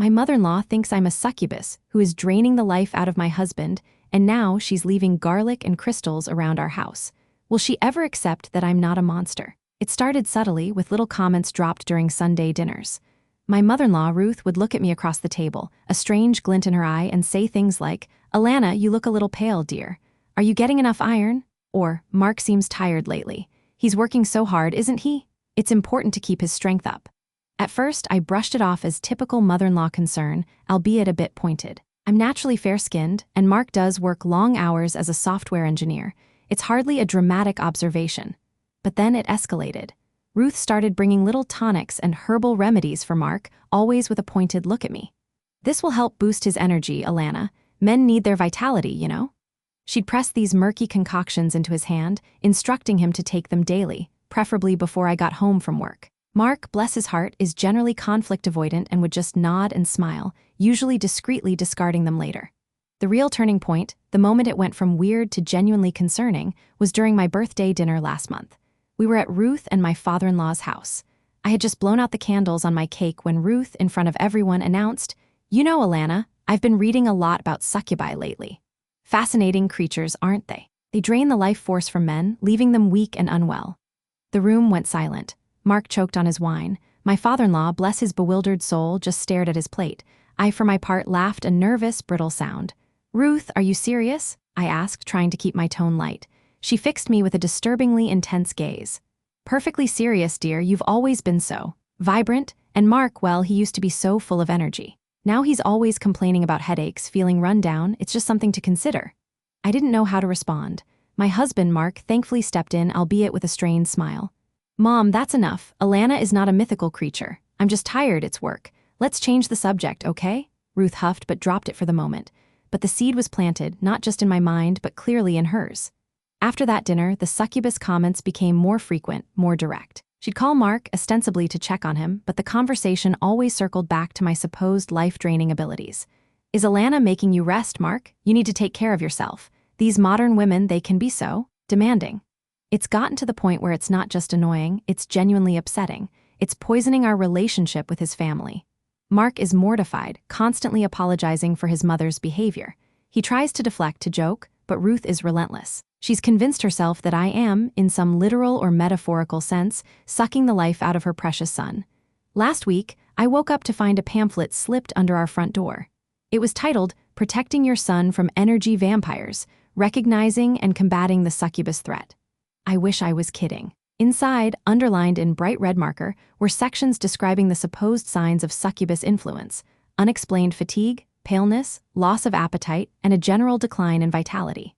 My mother-in-law thinks I'm a succubus who is draining the life out of my husband, and now she's leaving garlic and crystals around our house. Will she ever accept that I'm not a monster? It started subtly with little comments dropped during Sunday dinners. My mother-in-law, Ruth, would look at me across the table, a strange glint in her eye, and say things like, "Alana, you look a little pale, dear. Are you getting enough iron?" Or, "Mark seems tired lately. He's working so hard, isn't he? It's important to keep his strength up." At first, I brushed it off as typical mother-in-law concern, albeit a bit pointed. I'm naturally fair-skinned, and Mark does work long hours as a software engineer. It's hardly a dramatic observation. But then it escalated. Ruth started bringing little tonics and herbal remedies for Mark, always with a pointed look at me. "This will help boost his energy, Alana. Men need their vitality, you know?" She'd press these murky concoctions into his hand, instructing him to take them daily, preferably before I got home from work. Mark, bless his heart, is generally conflict avoidant and would just nod and smile, usually discreetly discarding them later. The real turning point, the moment it went from weird to genuinely concerning, was during my birthday dinner last month. We were at Ruth and my father-in-law's house. I had just blown out the candles on my cake when Ruth, in front of everyone, announced, "You know, Alana, I've been reading a lot about succubi lately. Fascinating creatures, aren't they? They drain the life force from men, leaving them weak and unwell." The room went silent. Mark choked on his wine. My father-in-law, bless his bewildered soul, just stared at his plate. I, for my part, laughed a nervous, brittle sound. "Ruth, are you serious?" I asked, trying to keep my tone light. She fixed me with a disturbingly intense gaze. "Perfectly serious, dear, you've always been so vibrant, and Mark, well, he used to be so full of energy. Now he's always complaining about headaches, feeling run down. It's just something to consider." I didn't know how to respond. My husband, Mark, thankfully stepped in, albeit with a strained smile. "Mom, that's enough. Alana is not a mythical creature. I'm just tired, it's work. Let's change the subject, okay?" Ruth huffed but dropped it for the moment. But the seed was planted, not just in my mind, but clearly in hers. After that dinner, the succubus comments became more frequent, more direct. She'd call Mark, ostensibly to check on him, but the conversation always circled back to my supposed life-draining abilities. "Is Alana making you rest, Mark? You need to take care of yourself. These modern women, they can be so demanding." It's gotten to the point where it's not just annoying, it's genuinely upsetting. It's poisoning our relationship with his family. Mark is mortified, constantly apologizing for his mother's behavior. He tries to deflect, to joke, but Ruth is relentless. She's convinced herself that I am, in some literal or metaphorical sense, sucking the life out of her precious son. Last week, I woke up to find a pamphlet slipped under our front door. It was titled, "Protecting Your Son from Energy Vampires, Recognizing and Combating the Succubus Threat." I wish I was kidding. Inside, underlined in bright red marker, were sections describing the supposed signs of succubus influence: unexplained fatigue, paleness, loss of appetite, and a general decline in vitality.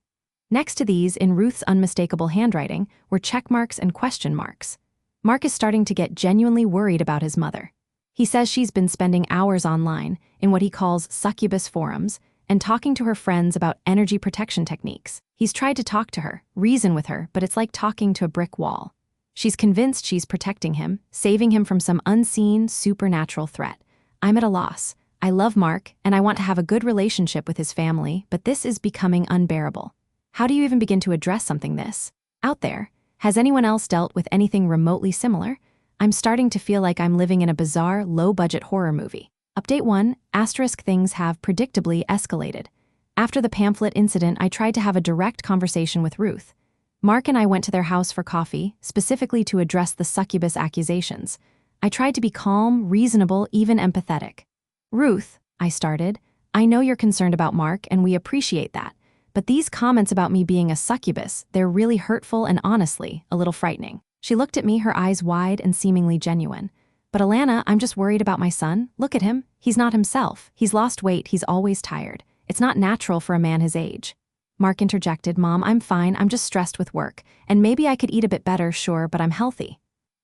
Next to these, in Ruth's unmistakable handwriting, were check marks and question marks. Mark is starting to get genuinely worried about his mother. He says she's been spending hours online, in what he calls succubus forums, and talking to her friends about energy protection techniques. He's tried to talk to her, reason with her, but it's like talking to a brick wall. She's convinced she's protecting him, saving him from some unseen, supernatural threat. I'm at a loss. I love Mark, and I want to have a good relationship with his family, but this is becoming unbearable. How do you even begin to address something this out there? Has anyone else dealt with anything remotely similar? I'm starting to feel like I'm living in a bizarre, low-budget horror movie. Update 1, asterisk things have predictably escalated. After the pamphlet incident, I tried to have a direct conversation with Ruth. Mark and I went to their house for coffee, specifically to address the succubus accusations. I tried to be calm, reasonable, even empathetic. "Ruth," I started, "I know you're concerned about Mark, and we appreciate that. But these comments about me being a succubus, they're really hurtful and honestly, a little frightening." She looked at me, her eyes wide and seemingly genuine. "But Alana, I'm just worried about my son. Look at him. He's not himself. He's lost weight. He's always tired. It's not natural for a man his age." Mark interjected, "Mom, I'm fine. I'm just stressed with work. And maybe I could eat a bit better, sure, but I'm healthy."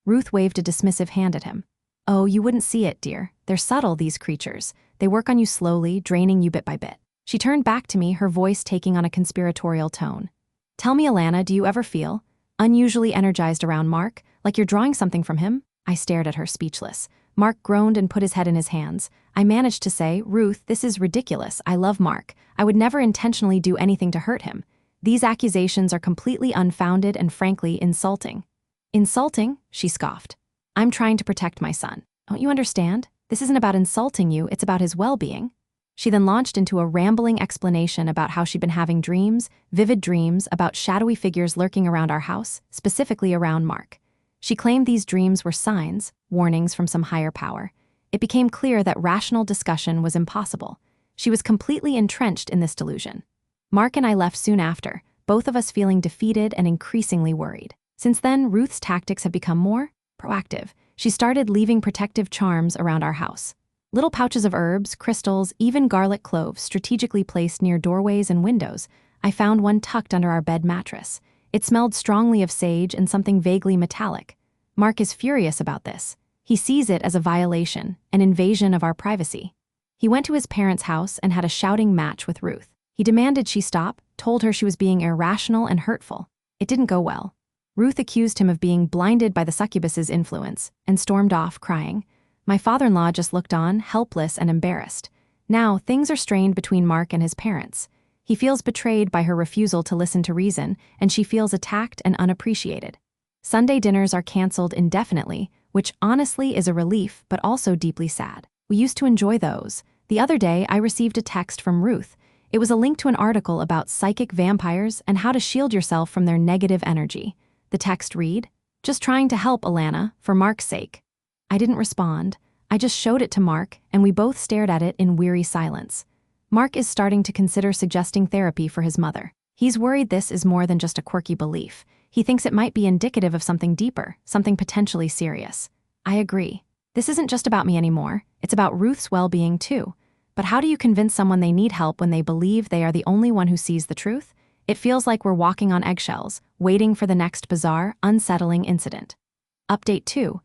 Ruth waved a dismissive hand at him. "Oh, you wouldn't see it, dear. They're subtle, these creatures. They work on you slowly, draining you bit by bit." She turned back to me, her voice taking on a conspiratorial tone. "Tell me, Alana, do you ever feel unusually energized around Mark, like you're drawing something from him?" I stared at her, speechless. Mark groaned and put his head in his hands. I managed to say, "Ruth, this is ridiculous. I love Mark. I would never intentionally do anything to hurt him. These accusations are completely unfounded and frankly insulting." "Insulting?" she scoffed. "I'm trying to protect my son. Don't you understand? This isn't about insulting you, it's about his well-being." She then launched into a rambling explanation about how she'd been having dreams, vivid dreams, about shadowy figures lurking around our house, specifically around Mark. She claimed these dreams were signs, warnings from some higher power. It became clear that rational discussion was impossible. She was completely entrenched in this delusion. Mark and I left soon after, both of us feeling defeated and increasingly worried. Since then, Ruth's tactics have become more proactive. She started leaving protective charms around our house. Little pouches of herbs, crystals, even garlic cloves strategically placed near doorways and windows. I found one tucked under our bed mattress. It smelled strongly of sage and something vaguely metallic. Mark is furious about this. He sees it as a violation, an invasion of our privacy. He went to his parents' house and had a shouting match with Ruth. He demanded she stop, told her she was being irrational and hurtful. It didn't go well. Ruth accused him of being blinded by the succubus's influence and stormed off, crying. My father-in-law just looked on, helpless and embarrassed. Now, things are strained between Mark and his parents. He feels betrayed by her refusal to listen to reason, and she feels attacked and unappreciated. Sunday dinners are canceled indefinitely, which honestly is a relief but also deeply sad. We used to enjoy those. The other day, I received a text from Ruth. It was a link to an article about psychic vampires and how to shield yourself from their negative energy. The text read, "Just trying to help, Alana, for Mark's sake." I didn't respond. I just showed it to Mark, and we both stared at it in weary silence. Mark is starting to consider suggesting therapy for his mother. He's worried this is more than just a quirky belief. He thinks it might be indicative of something deeper, something potentially serious. I agree. This isn't just about me anymore. It's about Ruth's well-being too. But how do you convince someone they need help when they believe they are the only one who sees the truth? It feels like we're walking on eggshells, waiting for the next bizarre, unsettling incident. Update 2.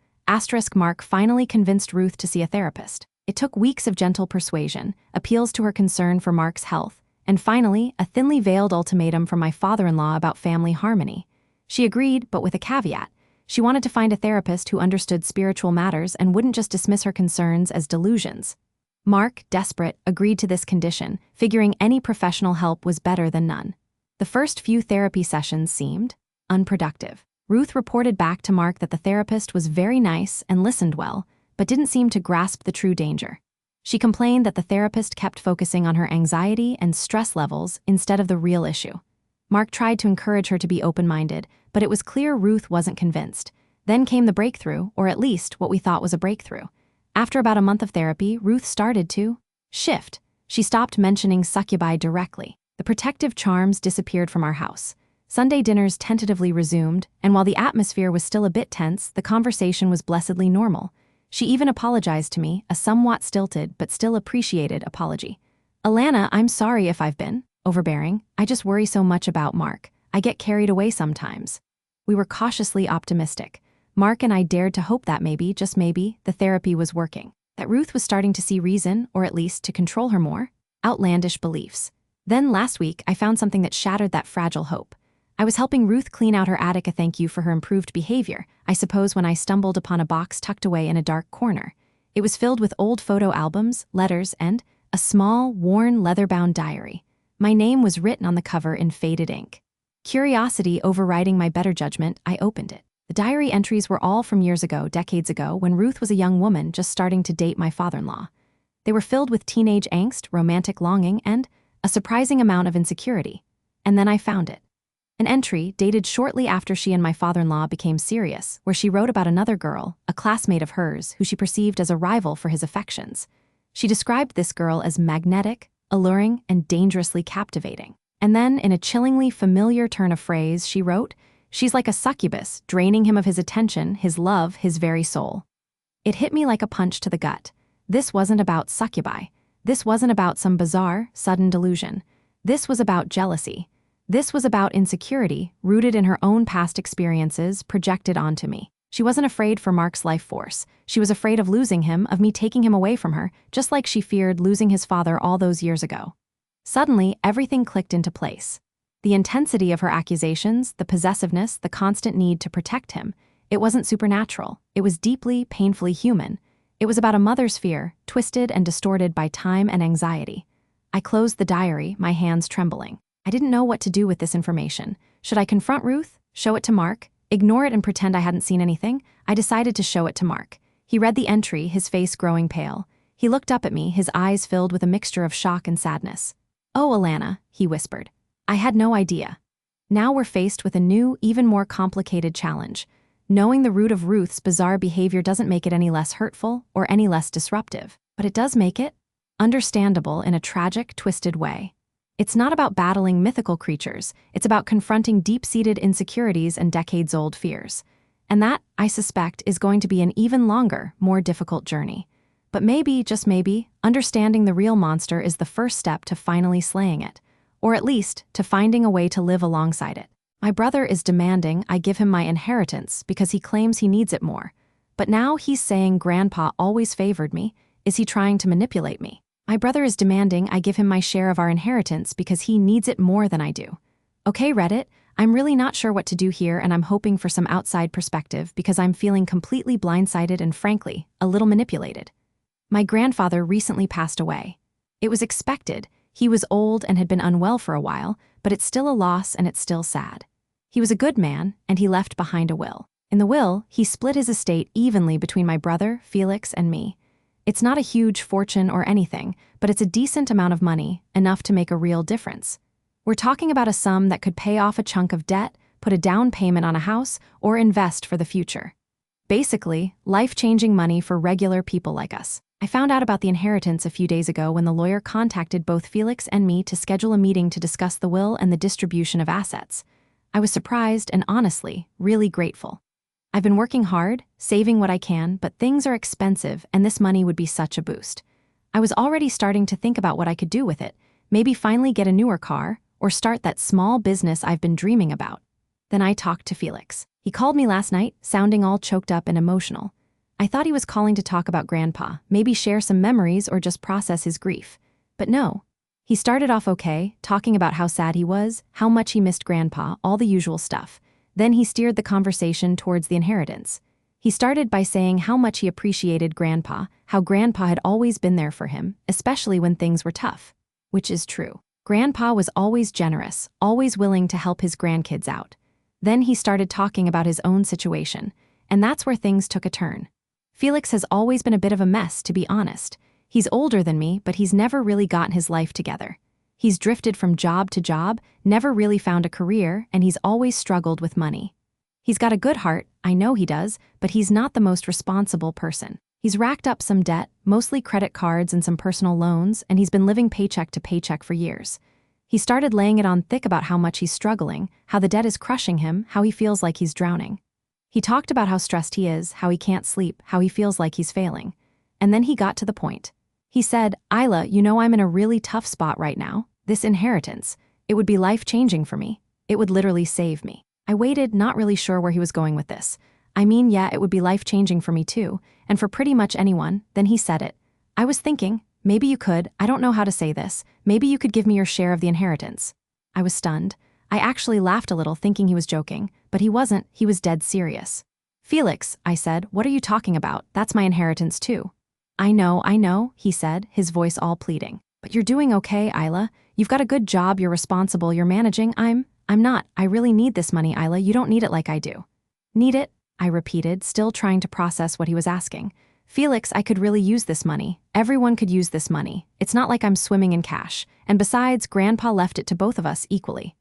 Mark finally convinced Ruth to see a therapist. It took weeks of gentle persuasion, appeals to her concern for Mark's health, and finally, a thinly veiled ultimatum from my father-in-law about family harmony. She agreed, but with a caveat. She wanted to find a therapist who understood spiritual matters and wouldn't just dismiss her concerns as delusions. Mark, desperate, agreed to this condition, figuring any professional help was better than none. The first few therapy sessions seemed unproductive. Ruth reported back to Mark that the therapist was very nice and listened well, but didn't seem to grasp the true danger. She complained that the therapist kept focusing on her anxiety and stress levels instead of the real issue. Mark tried to encourage her to be open-minded, but it was clear Ruth wasn't convinced. Then came the breakthrough, or at least what we thought was a breakthrough. After about a month of therapy, Ruth started to shift. She stopped mentioning succubi directly. The protective charms disappeared from our house. Sunday dinners tentatively resumed, and while the atmosphere was still a bit tense, the conversation was blessedly normal. She even apologized to me, a somewhat stilted but still appreciated apology. "Alana, I'm sorry if I've been overbearing. I just worry so much about Mark. I get carried away sometimes." We were cautiously optimistic. Mark and I dared to hope that maybe, just maybe, the therapy was working. That Ruth was starting to see reason, or at least to control her more. Outlandish beliefs. Then last week, I found something that shattered that fragile hope. I was helping Ruth clean out her attic, a thank you for her improved behavior, I suppose, when I stumbled upon a box tucked away in a dark corner. It was filled with old photo albums, letters, and a small, worn, leather-bound diary. My name was written on the cover in faded ink. Curiosity overriding my better judgment, I opened it. The diary entries were all from years ago, decades ago, when Ruth was a young woman just starting to date my father-in-law. They were filled with teenage angst, romantic longing, and a surprising amount of insecurity. And then I found it. An entry, dated shortly after she and my father-in-law became serious, where she wrote about another girl, a classmate of hers, who she perceived as a rival for his affections. She described this girl as magnetic, alluring, and dangerously captivating. And then, in a chillingly familiar turn of phrase, she wrote, "She's like a succubus, draining him of his attention, his love, his very soul." It hit me like a punch to the gut. This wasn't about succubi. This wasn't about some bizarre, sudden delusion. This was about jealousy. This was about insecurity, rooted in her own past experiences, projected onto me. She wasn't afraid for Mark's life force. She was afraid of losing him, of me taking him away from her, just like she feared losing his father all those years ago. Suddenly, everything clicked into place. The intensity of her accusations, the possessiveness, the constant need to protect him, it wasn't supernatural. It was deeply, painfully human. It was about a mother's fear, twisted and distorted by time and anxiety. I closed the diary, my hands trembling. I didn't know what to do with this information. Should I confront Ruth? Show it to Mark? Ignore it and pretend I hadn't seen anything? I decided to show it to Mark. He read the entry, his face growing pale. He looked up at me, his eyes filled with a mixture of shock and sadness. "Oh, Alana," he whispered. "I had no idea." Now we're faced with a new, even more complicated challenge. Knowing the root of Ruth's bizarre behavior doesn't make it any less hurtful or any less disruptive, but it does make it understandable in a tragic, twisted way. It's not about battling mythical creatures, it's about confronting deep-seated insecurities and decades-old fears. And that, I suspect, is going to be an even longer, more difficult journey. But maybe, just maybe, understanding the real monster is the first step to finally slaying it, or at least to finding a way to live alongside it. My brother is demanding I give him my inheritance because he claims he needs it more. But now he's saying Grandpa always favored me. Is he trying to manipulate me? My brother is demanding I give him my share of our inheritance because he needs it more than I do. Okay, Reddit, I'm really not sure what to do here, and I'm hoping for some outside perspective because I'm feeling completely blindsided and, frankly, a little manipulated. My grandfather recently passed away. It was expected. He was old and had been unwell for a while, but it's still a loss and it's still sad. He was a good man, and he left behind a will. In the will, he split his estate evenly between my brother, Felix, and me. It's not a huge fortune or anything, but it's a decent amount of money, enough to make a real difference. We're talking about a sum that could pay off a chunk of debt, put a down payment on a house, or invest for the future. Basically, life-changing money for regular people like us. I found out about the inheritance a few days ago when the lawyer contacted both Felix and me to schedule a meeting to discuss the will and the distribution of assets. I was surprised and honestly, really grateful. I've been working hard, saving what I can, but things are expensive and this money would be such a boost. I was already starting to think about what I could do with it, maybe finally get a newer car, or start that small business I've been dreaming about. Then I talked to Felix. He called me last night, sounding all choked up and emotional. I thought he was calling to talk about Grandpa, maybe share some memories or just process his grief. But no. He started off okay, talking about how sad he was, how much he missed Grandpa, all the usual stuff. Then he steered the conversation towards the inheritance. He started by saying how much he appreciated Grandpa, how Grandpa had always been there for him, especially when things were tough. Which is true. Grandpa was always generous, always willing to help his grandkids out. Then he started talking about his own situation, and that's where things took a turn. Felix has always been a bit of a mess, to be honest. He's older than me, but he's never really gotten his life together. He's drifted from job to job, never really found a career, and he's always struggled with money. He's got a good heart, I know he does, but he's not the most responsible person. He's racked up some debt, mostly credit cards and some personal loans, and he's been living paycheck to paycheck for years. He started laying it on thick about how much he's struggling, how the debt is crushing him, how he feels like he's drowning. He talked about how stressed he is, how he can't sleep, how he feels like he's failing. And then he got to the point. He said, "Isla, you know I'm in a really tough spot right now. This inheritance, it would be life-changing for me. It would literally save me." I waited, not really sure where he was going with this. I mean, yeah, it would be life-changing for me too, and for pretty much anyone. Then he said it. I was thinking, maybe you could, I don't know how to say this, maybe you could give me your share of the inheritance. I was stunned. I actually laughed a little, thinking he was joking, but he wasn't, he was dead serious. "Felix," I said, "what are you talking about? That's my inheritance too." I know, he said, his voice all pleading. "But you're doing okay, Isla. You've got a good job, you're responsible, you're managing. I'm not. I really need this money, Isla. You don't need it like I do." "Need it?" I repeated, still trying to process what he was asking. "Felix, I could really use this money. Everyone could use this money. It's not like I'm swimming in cash. And besides, Grandpa left it to both of us equally."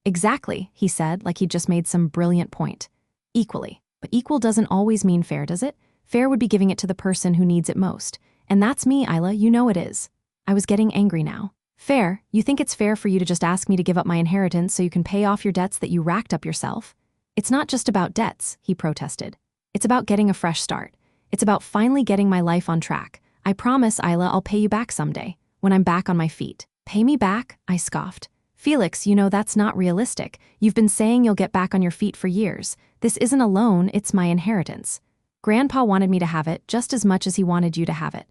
"Exactly," he said, like he'd just made some brilliant point. "Equally. But equal doesn't always mean fair, does it? Fair would be giving it to the person who needs it most. And that's me, Isla, you know it is." I was getting angry now. "Fair? You think it's fair for you to just ask me to give up my inheritance so you can pay off your debts that you racked up yourself?" "It's not just about debts," he protested. "It's about getting a fresh start. It's about finally getting my life on track. I promise, Isla, I'll pay you back someday, when I'm back on my feet." "Pay me back?" I scoffed. "Felix, you know that's not realistic. You've been saying you'll get back on your feet for years. This isn't a loan, it's my inheritance. Grandpa wanted me to have it just as much as he wanted you to have it.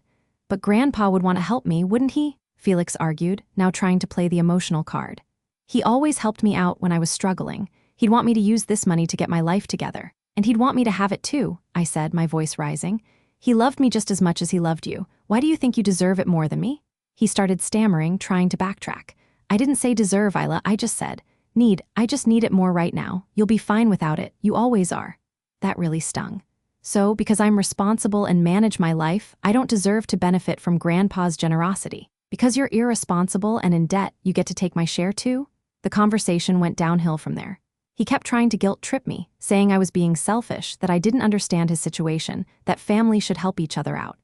But Grandpa would want to help me, wouldn't he?" Felix argued, now trying to play the emotional card. "He always helped me out when I was struggling. He'd want me to use this money to get my life together. And he'd want me to have it too," I said, my voice rising. "He loved me just as much as he loved you. Why do you think you deserve it more than me?" He started stammering, trying to backtrack. "I didn't say deserve, Isla, I just said, need. I just need it more right now. You'll be fine without it, you always are." That really stung. So, because I'm responsible and manage my life, I don't deserve to benefit from Grandpa's generosity. Because you're irresponsible and in debt, you get to take my share too? The conversation went downhill from there. He kept trying to guilt-trip me, saying I was being selfish, that I didn't understand his situation, that family should help each other out.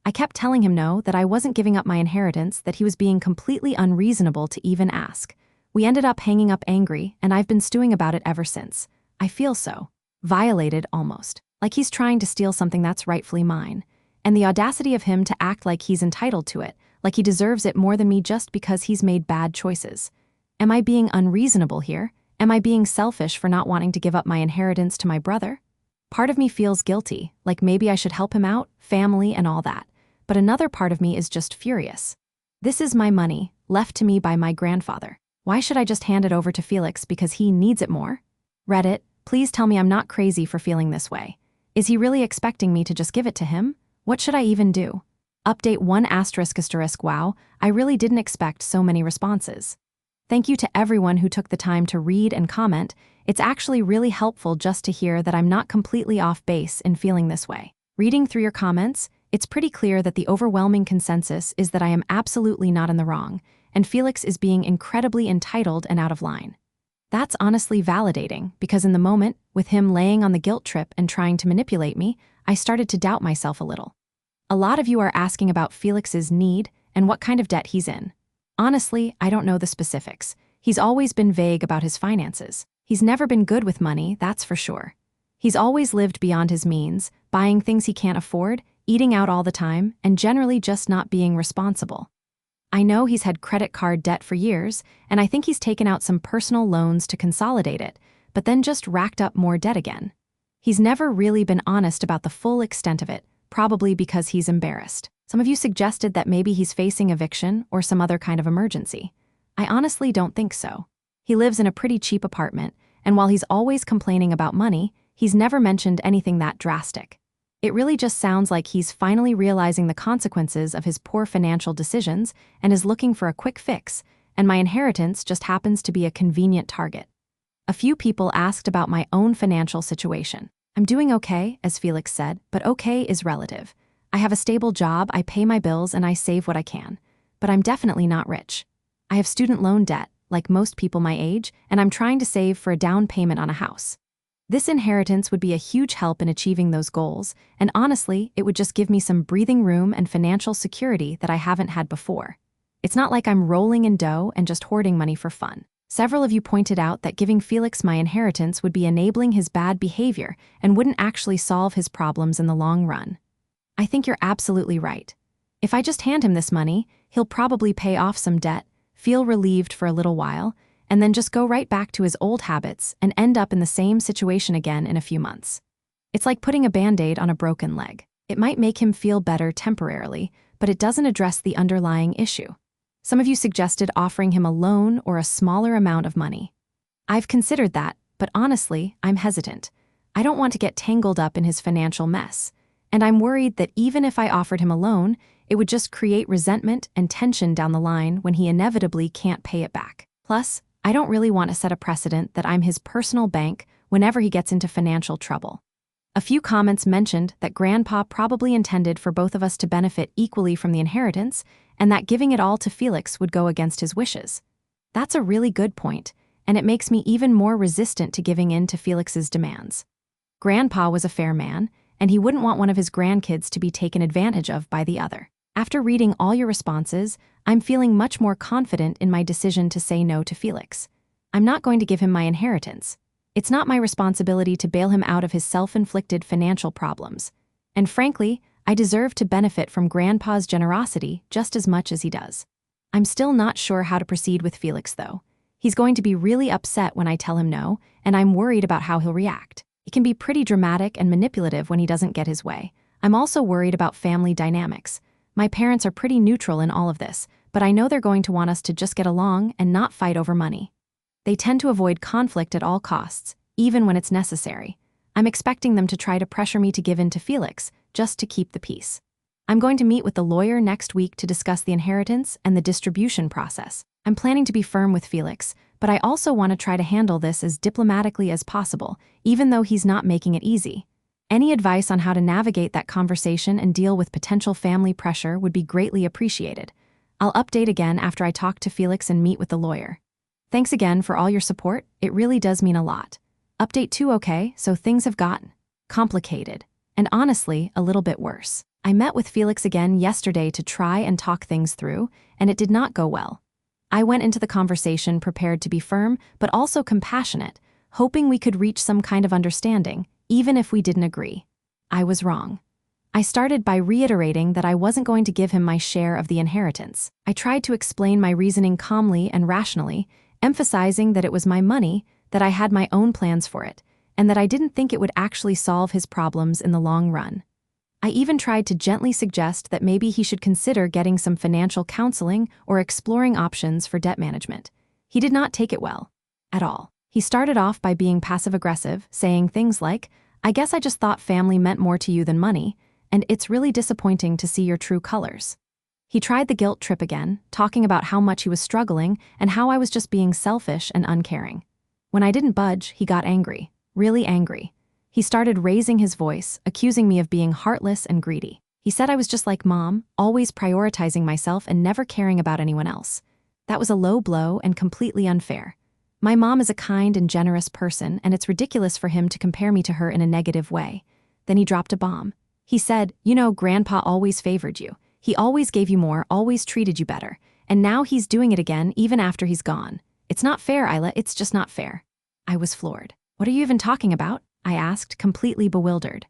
I kept telling him no, that I wasn't giving up my inheritance, that he was being completely unreasonable to even ask. We ended up hanging up angry, and I've been stewing about it ever since. I feel so violated almost, like he's trying to steal something that's rightfully mine. And the audacity of him to act like he's entitled to it, like he deserves it more than me just because he's made bad choices. Am I being unreasonable here? Am I being selfish for not wanting to give up my inheritance to my brother? Part of me feels guilty, like maybe I should help him out, family and all that. But another part of me is just furious. This is my money, left to me by my grandfather. Why should I just hand it over to Felix because he needs it more? Reddit, please tell me I'm not crazy for feeling this way. Is he really expecting me to just give it to him? What should I even do? Update 1***. Wow, I really didn't expect so many responses. Thank you to everyone who took the time to read and comment. It's actually really helpful just to hear that I'm not completely off base in feeling this way. Reading through your comments, it's pretty clear that the overwhelming consensus is that I am absolutely not in the wrong, and Felix is being incredibly entitled and out of line. That's honestly validating, because in the moment, with him laying on the guilt trip and trying to manipulate me, I started to doubt myself a little. A lot of you are asking about Felix's need and what kind of debt he's in. Honestly, I don't know the specifics. He's always been vague about his finances. He's never been good with money, that's for sure. He's always lived beyond his means, buying things he can't afford, eating out all the time, and generally just not being responsible. I know he's had credit card debt for years, and I think he's taken out some personal loans to consolidate it, but then just racked up more debt again. He's never really been honest about the full extent of it, probably because he's embarrassed. Some of you suggested that maybe he's facing eviction or some other kind of emergency. I honestly don't think so. He lives in a pretty cheap apartment, and while he's always complaining about money, he's never mentioned anything that drastic. It really just sounds like he's finally realizing the consequences of his poor financial decisions and is looking for a quick fix, and my inheritance just happens to be a convenient target. A few people asked about my own financial situation. I'm doing okay, as Felix said, but okay is relative. I have a stable job, I pay my bills, and I save what I can. But I'm definitely not rich. I have student loan debt, like most people my age, and I'm trying to save for a down payment on a house. This inheritance would be a huge help in achieving those goals, and honestly, it would just give me some breathing room and financial security that I haven't had before. It's not like I'm rolling in dough and just hoarding money for fun. Several of you pointed out that giving Felix my inheritance would be enabling his bad behavior and wouldn't actually solve his problems in the long run. I think you're absolutely right. If I just hand him this money, he'll probably pay off some debt, feel relieved for a little while, and then just go right back to his old habits and end up in the same situation again in a few months. It's like putting a Band-Aid on a broken leg. It might make him feel better temporarily, but it doesn't address the underlying issue. Some of you suggested offering him a loan or a smaller amount of money. I've considered that, but honestly, I'm hesitant. I don't want to get tangled up in his financial mess. And I'm worried that even if I offered him a loan, it would just create resentment and tension down the line when he inevitably can't pay it back. Plus, I don't really want to set a precedent that I'm his personal bank whenever he gets into financial trouble. A few comments mentioned that Grandpa probably intended for both of us to benefit equally from the inheritance, and that giving it all to Felix would go against his wishes. That's a really good point, and it makes me even more resistant to giving in to Felix's demands. Grandpa was a fair man, and he wouldn't want one of his grandkids to be taken advantage of by the other. After reading all your responses, I'm feeling much more confident in my decision to say no to Felix. I'm not going to give him my inheritance. It's not my responsibility to bail him out of his self-inflicted financial problems. And frankly, I deserve to benefit from Grandpa's generosity just as much as he does. I'm still not sure how to proceed with Felix, though. He's going to be really upset when I tell him no, and I'm worried about how he'll react. He can be pretty dramatic and manipulative when he doesn't get his way. I'm also worried about family dynamics. My parents are pretty neutral in all of this, but I know they're going to want us to just get along and not fight over money. They tend to avoid conflict at all costs, even when it's necessary. I'm expecting them to try to pressure me to give in to Felix, just to keep the peace. I'm going to meet with the lawyer next week to discuss the inheritance and the distribution process. I'm planning to be firm with Felix, but I also want to try to handle this as diplomatically as possible, even though he's not making it easy. Any advice on how to navigate that conversation and deal with potential family pressure would be greatly appreciated. I'll update again after I talk to Felix and meet with the lawyer. Thanks again for all your support, it really does mean a lot. Update 2 okay, so things have gotten complicated, and honestly, a little bit worse. I met with Felix again yesterday to try and talk things through, and it did not go well. I went into the conversation prepared to be firm, but also compassionate, hoping we could reach some kind of understanding, even if we didn't agree. I was wrong. I started by reiterating that I wasn't going to give him my share of the inheritance. I tried to explain my reasoning calmly and rationally, emphasizing that it was my money, that I had my own plans for it, and that I didn't think it would actually solve his problems in the long run. I even tried to gently suggest that maybe he should consider getting some financial counseling or exploring options for debt management. He did not take it well. At all. He started off by being passive-aggressive, saying things like, "I guess I just thought family meant more to you than money, and it's really disappointing to see your true colors." He tried the guilt trip again, talking about how much he was struggling and how I was just being selfish and uncaring. When I didn't budge, he got angry, really angry. He started raising his voice, accusing me of being heartless and greedy. He said I was just like Mom, always prioritizing myself and never caring about anyone else. That was a low blow and completely unfair. My mom is a kind and generous person, and it's ridiculous for him to compare me to her in a negative way. Then he dropped a bomb. He said, "You know, Grandpa always favored you. He always gave you more, always treated you better. And now he's doing it again, even after he's gone. It's not fair, Isla, it's just not fair." I was floored. "What are you even talking about?" I asked, completely bewildered.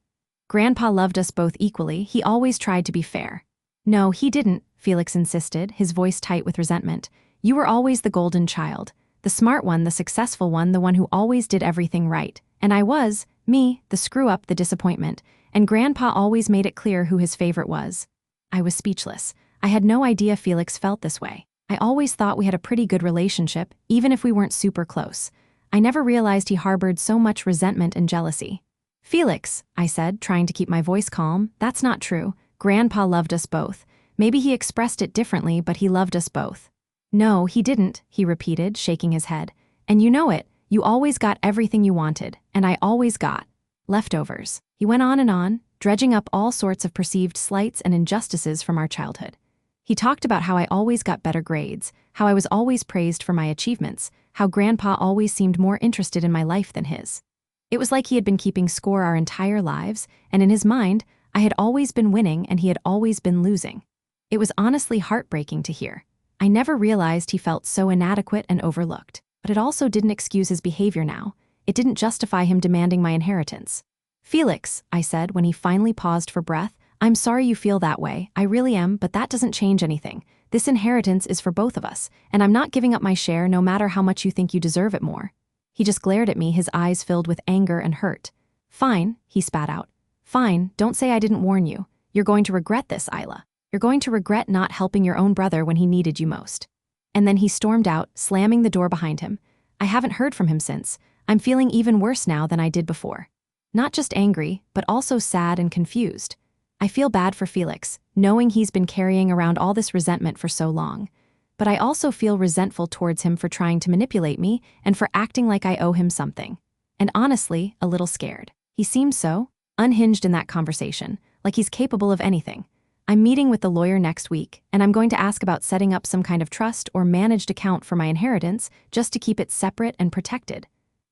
"Grandpa loved us both equally. He always tried to be fair." "No, he didn't," Felix insisted, his voice tight with resentment. "You were always the golden child. The smart one, the successful one, the one who always did everything right. And I was, me, the screw-up, the disappointment. And Grandpa always made it clear who his favorite was." I was speechless. I had no idea Felix felt this way. I always thought we had a pretty good relationship, even if we weren't super close. I never realized he harbored so much resentment and jealousy. "Felix," I said, trying to keep my voice calm, "that's not true. Grandpa loved us both. Maybe he expressed it differently, but he loved us both." "No, he didn't," he repeated, shaking his head. "And you know it. You always got everything you wanted, and I always got leftovers." He went on, dredging up all sorts of perceived slights and injustices from our childhood. He talked about how I always got better grades, how I was always praised for my achievements, how Grandpa always seemed more interested in my life than his. It was like he had been keeping score our entire lives, and in his mind, I had always been winning and he had always been losing. It was honestly heartbreaking to hear. I never realized he felt so inadequate and overlooked. But it also didn't excuse his behavior now. It didn't justify him demanding my inheritance. "Felix," I said when he finally paused for breath, "I'm sorry you feel that way. I really am, but that doesn't change anything. This inheritance is for both of us, and I'm not giving up my share no matter how much you think you deserve it more." He just glared at me, his eyes filled with anger and hurt. "Fine," he spat out. "Fine, don't say I didn't warn you. You're going to regret this, Isla. You're going to regret not helping your own brother when he needed you most." And then he stormed out, slamming the door behind him. I haven't heard from him since. I'm feeling even worse now than I did before. Not just angry, but also sad and confused. I feel bad for Felix, knowing he's been carrying around all this resentment for so long. But I also feel resentful towards him for trying to manipulate me and for acting like I owe him something. And honestly, a little scared. He seems so unhinged in that conversation, like he's capable of anything. I'm meeting with the lawyer next week, and I'm going to ask about setting up some kind of trust or managed account for my inheritance just to keep it separate and protected.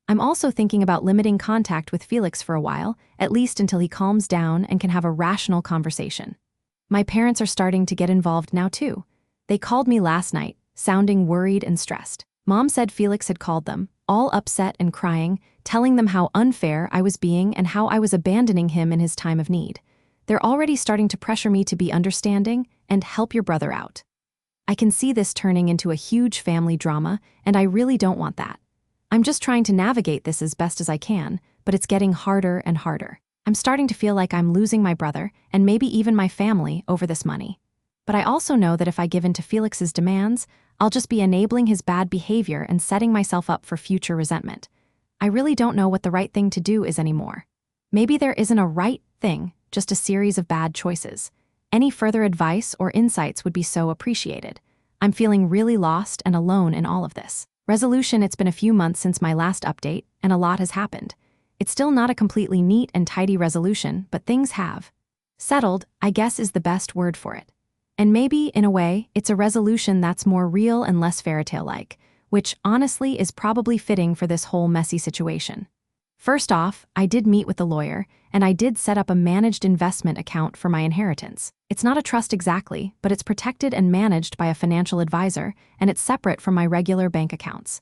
I'm also thinking about limiting contact with Felix for a while, at least until he calms down and can have a rational conversation. My parents are starting to get involved now too. They called me last night, sounding worried and stressed. Mom said Felix had called them, all upset and crying, telling them how unfair I was being and how I was abandoning him in his time of need. They're already starting to pressure me to be understanding and help your brother out. I can see this turning into a huge family drama, and I really don't want that. I'm just trying to navigate this as best as I can, but it's getting harder and harder. I'm starting to feel like I'm losing my brother, and maybe even my family, over this money. But I also know that if I give in to Felix's demands, I'll just be enabling his bad behavior and setting myself up for future resentment. I really don't know what the right thing to do is anymore. Maybe there isn't a right thing, just a series of bad choices. Any further advice or insights would be so appreciated. I'm feeling really lost and alone in all of this. Resolution: it's been a few months since my last update, and a lot has happened. It's still not a completely neat and tidy resolution, but things have settled, I guess is the best word for it. And maybe, in a way, it's a resolution that's more real and less fairytale-like, which, honestly, is probably fitting for this whole messy situation. First off, I did meet with the lawyer, and I did set up a managed investment account for my inheritance. It's not a trust exactly, but it's protected and managed by a financial advisor, and it's separate from my regular bank accounts.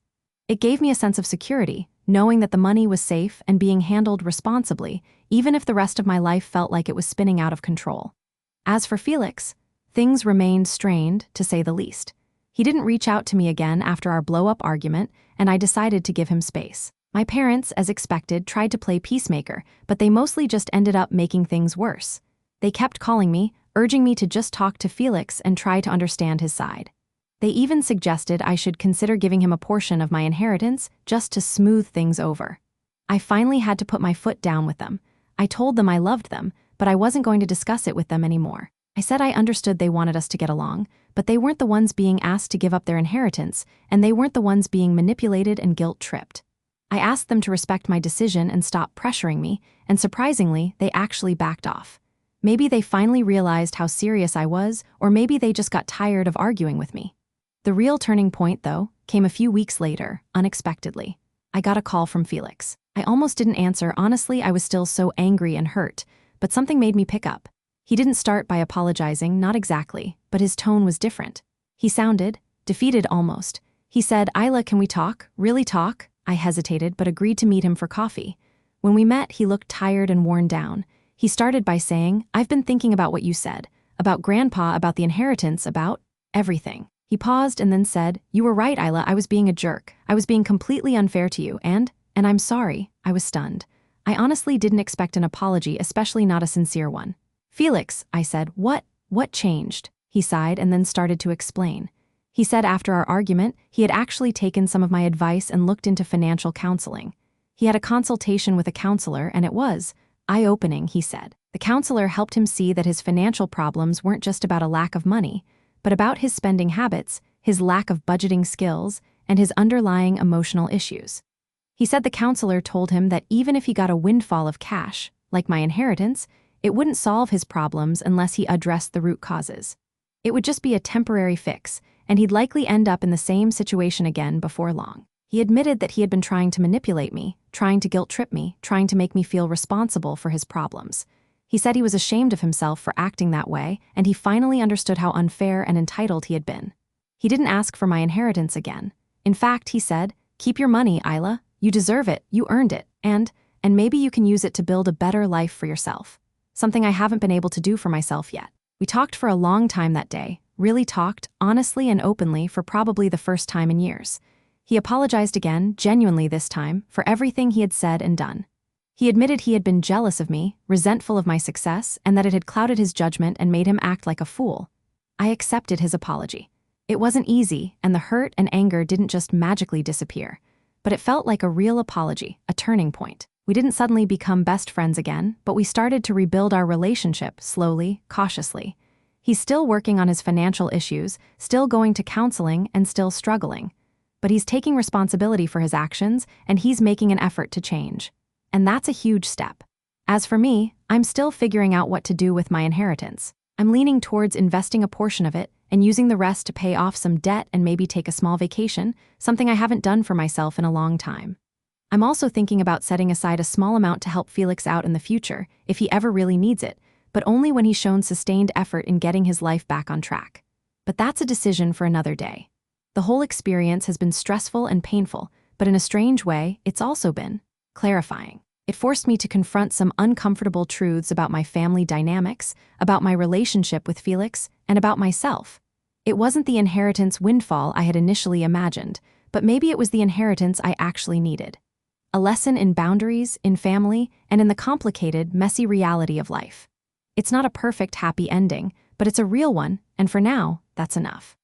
It gave me a sense of security, knowing that the money was safe and being handled responsibly, even if the rest of my life felt like it was spinning out of control. As for Felix, things remained strained, to say the least. He didn't reach out to me again after our blow-up argument, and I decided to give him space. My parents, as expected, tried to play peacemaker, but they mostly just ended up making things worse. They kept calling me, urging me to just talk to Felix and try to understand his side. They even suggested I should consider giving him a portion of my inheritance just to smooth things over. I finally had to put my foot down with them. I told them I loved them, but I wasn't going to discuss it with them anymore. I said I understood they wanted us to get along, but they weren't the ones being asked to give up their inheritance, and they weren't the ones being manipulated and guilt-tripped. I asked them to respect my decision and stop pressuring me, and surprisingly, they actually backed off. Maybe they finally realized how serious I was, or maybe they just got tired of arguing with me. The real turning point, though, came a few weeks later, unexpectedly. I got a call from Felix. I almost didn't answer. Honestly, I was still so angry and hurt, but something made me pick up. He didn't start by apologizing, not exactly, but his tone was different. He sounded defeated almost. He said, "Isla, can we talk? Really talk?" I hesitated, but agreed to meet him for coffee. When we met, he looked tired and worn down. He started by saying, "I've been thinking about what you said, about Grandpa, about the inheritance, about everything." He paused and then said, "You were right, Isla, I was being a jerk. I was being completely unfair to you, and I'm sorry." I was stunned. I honestly didn't expect an apology, especially not a sincere one. "Felix," I said, What changed?" He sighed and then started to explain. He said after our argument, he had actually taken some of my advice and looked into financial counseling. He had a consultation with a counselor, and it was eye-opening, he said. The counselor helped him see that his financial problems weren't just about a lack of money, but about his spending habits, his lack of budgeting skills, and his underlying emotional issues. He said the counselor told him that even if he got a windfall of cash, like my inheritance, it wouldn't solve his problems unless he addressed the root causes. It would just be a temporary fix, and he'd likely end up in the same situation again before long. He admitted that he had been trying to manipulate me, trying to guilt-trip me, trying to make me feel responsible for his problems. He said he was ashamed of himself for acting that way, and he finally understood how unfair and entitled he had been. He didn't ask for my inheritance again. In fact, he said, "Keep your money, Isla. You deserve it, you earned it, and maybe you can use it to build a better life for yourself." Something I haven't been able to do for myself yet. We talked for a long time that day, really talked, honestly and openly, for probably the first time in years. He apologized again, genuinely this time, for everything he had said and done. He admitted he had been jealous of me, resentful of my success, and that it had clouded his judgment and made him act like a fool. I accepted his apology. It wasn't easy, and the hurt and anger didn't just magically disappear. But it felt like a real apology, a turning point. We didn't suddenly become best friends again, but we started to rebuild our relationship slowly, cautiously. He's still working on his financial issues, still going to counseling, and still struggling. But he's taking responsibility for his actions, and he's making an effort to change. And that's a huge step. As for me, I'm still figuring out what to do with my inheritance. I'm leaning towards investing a portion of it and using the rest to pay off some debt and maybe take a small vacation, something I haven't done for myself in a long time. I'm also thinking about setting aside a small amount to help Felix out in the future, if he ever really needs it, but only when he's shown sustained effort in getting his life back on track. But that's a decision for another day. The whole experience has been stressful and painful, but in a strange way, it's also been clarifying. It forced me to confront some uncomfortable truths about my family dynamics, about my relationship with Felix, and about myself. It wasn't the inheritance windfall I had initially imagined, but maybe it was the inheritance I actually needed. A lesson in boundaries, in family, and in the complicated, messy reality of life. It's not a perfect, happy ending, but it's a real one, and for now, that's enough.